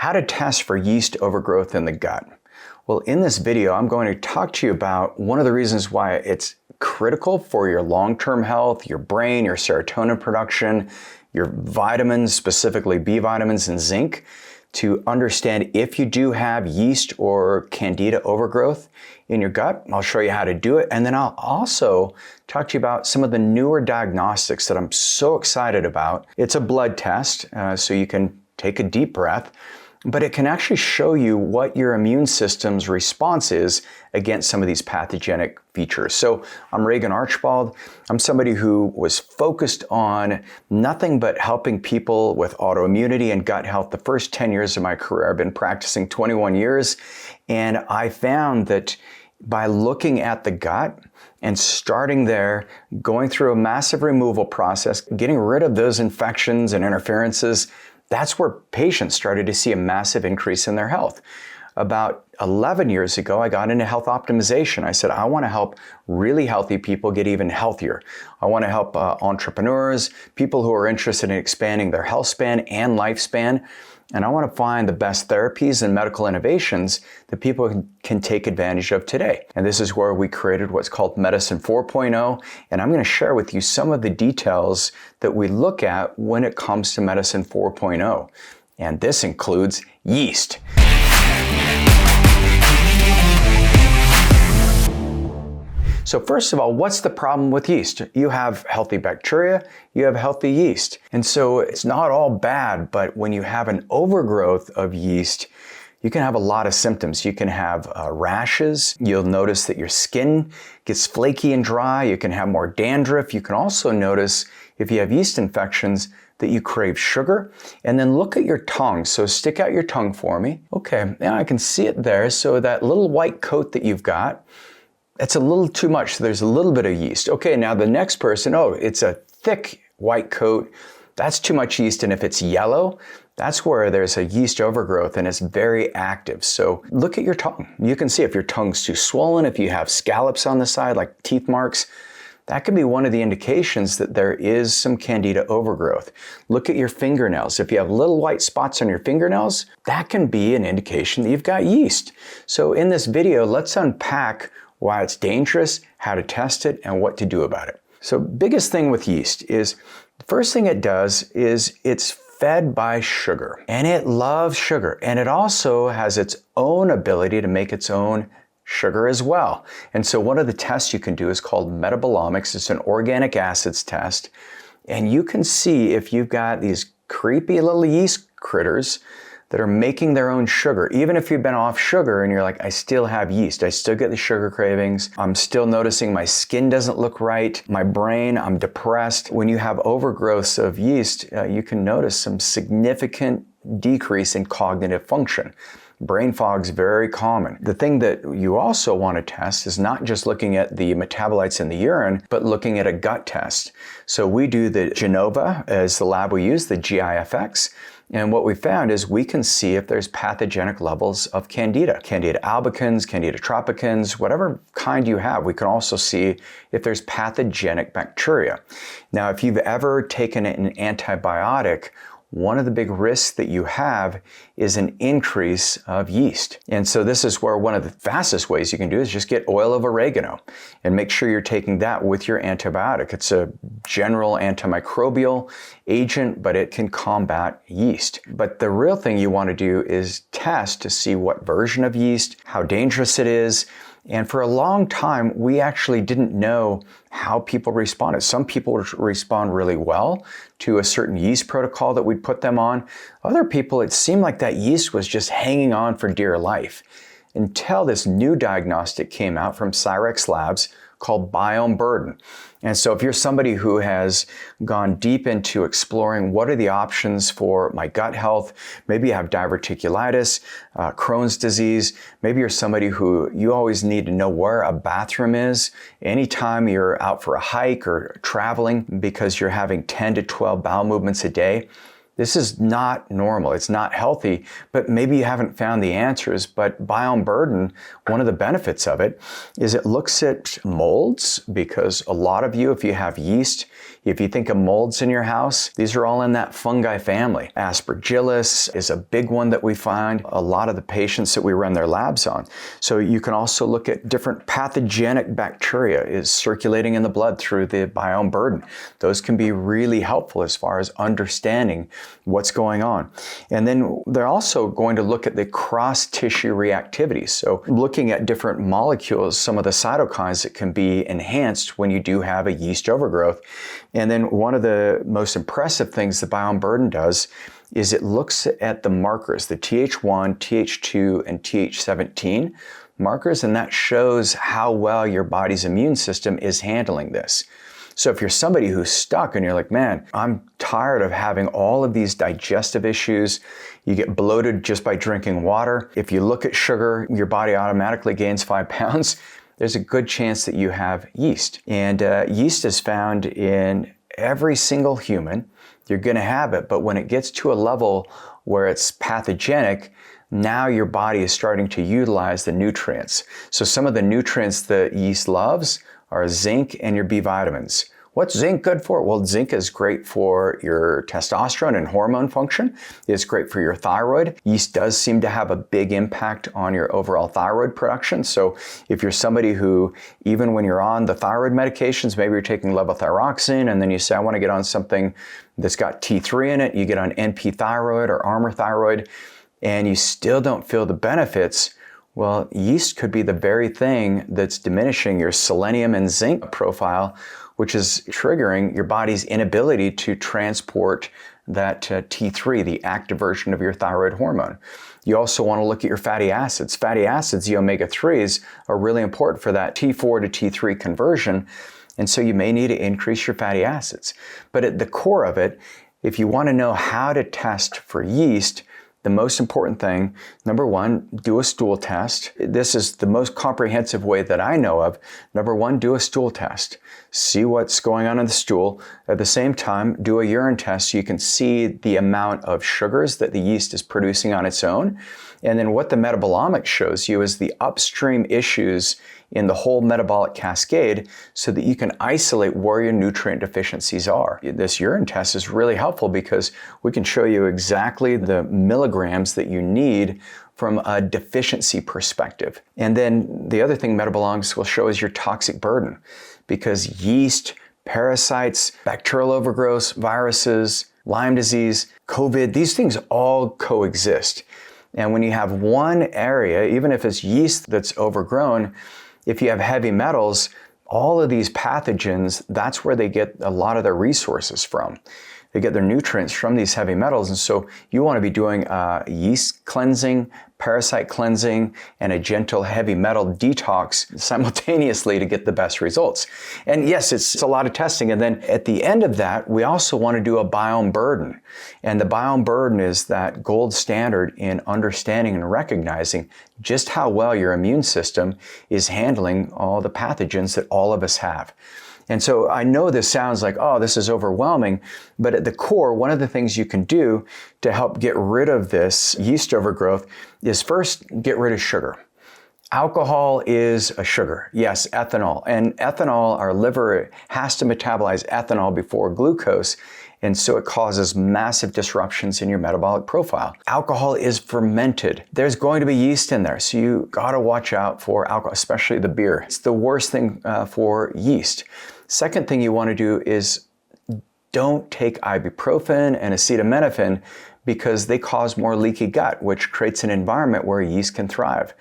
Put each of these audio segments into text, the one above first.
How to test for yeast overgrowth in the gut. Well, in this video, I'm going to talk to you about one of the reasons why it's critical for your long-term health, your brain, your serotonin production, your vitamins, specifically B vitamins and zinc, to understand if you do have yeast or candida overgrowth in your gut. I'll show you how to do it. And then I'll also talk to you about some of the newer diagnostics that I'm so excited about. It's a blood test, so you can take a deep breath, but it can actually show you what your immune system's response is against some of these pathogenic features. So I'm Regan Archibald. I'm somebody who was focused on nothing but helping people with autoimmunity and gut health the first 10 years of my career. I've been practicing 21 years, and I found that by looking at the gut and starting there, going through a massive removal process, getting rid of those infections and interferences, that's where patients started to see a massive increase in their health. About 11 years ago, I got into health optimization. I said, I want to help really healthy people get even healthier. I want to help entrepreneurs, people who are interested in expanding their health span and lifespan. And I want to find the best therapies and medical innovations that people can take advantage of today. And this is where we created what's called Medicine 4.0. And I'm going to share with you some of the details that we look at when it comes to Medicine 4.0. And this includes yeast. So first of all, what's the problem with yeast? You have healthy bacteria, you have healthy yeast. And so it's not all bad, but when you have an overgrowth of yeast, you can have a lot of symptoms. You can have rashes. You'll notice that your skin gets flaky and dry. You can have more dandruff. You can also notice, if you have yeast infections, that you crave sugar. And then look at your tongue. So stick out your tongue for me. Okay, now I can see it there. So that little white coat that you've got, it's a little too much. So there's a little bit of yeast. Okay, now the next person, oh, it's a thick white coat. That's too much yeast. And if it's yellow, that's where there's a yeast overgrowth and it's very active. So look at your tongue. You can see if your tongue's too swollen, if you have scallops on the side, like teeth marks, that could be one of the indications that there is some candida overgrowth. Look at your fingernails. If you have little white spots on your fingernails, that can be an indication that you've got yeast. So in this video, let's unpack why it's dangerous, how to test it, and what to do about it. So biggest thing with yeast is, the first thing it does is it's fed by sugar, and it loves sugar, and it also has its own ability to make its own sugar as well. And so one of the tests you can do is called metabolomics. It's an organic acids test, and you can see if you've got these creepy little yeast critters that are making their own sugar. Even if you've been off sugar and you're like, I still have yeast, I still get the sugar cravings, I'm still noticing my skin doesn't look right, my brain, I'm depressed. When you have overgrowths of yeast, you can notice some significant decrease in cognitive function. Brain fog's very common. The thing that you also want to test is not just looking at the metabolites in the urine, but looking at a gut test. So we do the Genova as the lab we use, the GIFX. And what we found is we can see if there's pathogenic levels of candida. Candida albicans, candida tropicans, whatever kind you have. We can also see if there's pathogenic bacteria. Now, if you've ever taken an antibiotic, one of the big risks that you have is an increase of yeast. And so this is where one of the fastest ways you can do is just get oil of oregano and make sure you're taking that with your antibiotic. It's a general antimicrobial agent, but it can combat yeast. But the real thing you want to do is test to see what version of yeast, how dangerous it is. And for a long time, we actually didn't know how people responded. Some people respond really well to a certain yeast protocol that we'd put them on. Other people, it seemed like that yeast was just hanging on for dear life until this new diagnostic came out from Cyrex Labs called biome burden. And so if you're somebody who has gone deep into exploring what are the options for my gut health, maybe you have diverticulitis, Crohn's disease, maybe you're somebody who you always need to know where a bathroom is anytime you're out for a hike or traveling because you're having 10 to 12 bowel movements a day, This is not normal. It's not healthy, but maybe you haven't found the answers. But biome burden, one of the benefits of it is it looks at molds, because a lot of you, if you have yeast, if you think of molds in your house, these are all in that fungi family. Aspergillus is a big one that we find a lot of the patients that we run their labs on. So you can also look at different pathogenic bacteria is circulating in the blood through the biome burden. Those can be really helpful as far as understanding what's going on. And then they're also going to look at the cross-tissue reactivity. So looking at different molecules, some of the cytokines that can be enhanced when you do have a yeast overgrowth. And then one of the most impressive things the biome burden does is it looks at the markers, the Th1, Th2, and Th17 markers, and that shows how well your body's immune system is handling this. So if you're somebody who's stuck and you're like, man, I'm tired of having all of these digestive issues, you get bloated just by drinking water. If you look at sugar, your body automatically gains 5 pounds. There's a good chance that you have yeast. And yeast is found in every single human. You're going to have it, but when it gets to a level where it's pathogenic, now your body is starting to utilize the nutrients. So some of the nutrients that yeast loves are zinc and your B vitamins. What's zinc good for? Well, zinc is great for your testosterone and hormone function. It's great for your thyroid. Yeast does seem to have a big impact on your overall thyroid production. So if you're somebody who, even when you're on the thyroid medications, maybe you're taking levothyroxine and then you say, I want to get on something that's got T3 in it, you get on NP thyroid or Armour thyroid, and you still don't feel the benefits, well, yeast could be the very thing that's diminishing your selenium and zinc profile, which is triggering your body's inability to transport that T3, the active version of your thyroid hormone. You also want to look at your fatty acids. Fatty acids, the omega-3s, are really important for that T4 to T3 conversion, and so you may need to increase your fatty acids. But at the core of it, if you want to know how to test for yeast, the most important thing, number one, do a stool test. This is the most comprehensive way that I know of. Number one, do a stool test. See what's going on in the stool. At the same time, do a urine test so you can see the amount of sugars that the yeast is producing on its own. And then what the metabolomics shows you is the upstream issues in the whole metabolic cascade so that you can isolate where your nutrient deficiencies are. This urine test is really helpful because we can show you exactly the milligrams that you need from a deficiency perspective. And then the other thing metabolomics will show is your toxic burden, because yeast, parasites, bacterial overgrowths, viruses, Lyme disease, COVID, these things all coexist. And when you have one area, even if it's yeast that's overgrown, if you have heavy metals, all of these pathogens, that's where they get a lot of their resources from. They get their nutrients from these heavy metals. And so you want to be doing yeast cleansing, parasite cleansing, and a gentle heavy metal detox simultaneously to get the best results. And yes, it's a lot of testing. And then at the end of that, we also want to do a biome burden. And the biome burden is that gold standard in understanding and recognizing just how well your immune system is handling all the pathogens that all of us have. And so I know this sounds like, oh, this is overwhelming, but at the core, one of the things you can do to help get rid of this yeast overgrowth is first get rid of sugar. Alcohol is a sugar. Yes, ethanol. And ethanol, our liver has to metabolize ethanol before glucose, and so it causes massive disruptions in your metabolic profile. Alcohol is fermented. There's going to be yeast in there, so you gotta watch out for alcohol, especially the beer. It's the worst thing for yeast. Second thing you want to do is don't take ibuprofen and acetaminophen because they cause more leaky gut, which creates an environment where yeast can thrive.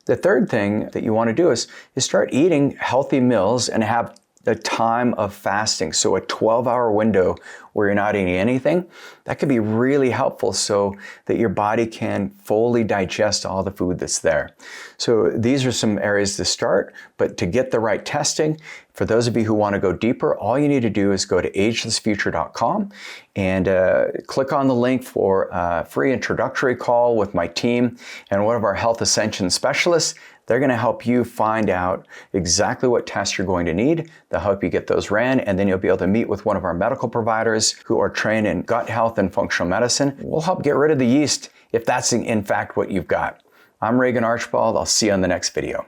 The third thing that you want to do is start eating healthy meals and have a time of fasting. So a 12-hour window where you're not eating anything, that could be really helpful so that your body can fully digest all the food that's there. So these are some areas to start, but to get the right testing, for those of you who want to go deeper, all you need to do is go to agelessfuture.com and click on the link for a free introductory call with my team and one of our health ascension specialists. They're going to help you find out exactly what tests you're going to need. They'll help you get those ran, and then you'll be able to meet with one of our medical providers who are trained in gut health and functional medicine. We'll help get rid of the yeast if that's in fact what you've got. I'm Regan Archibald. I'll see you on the next video.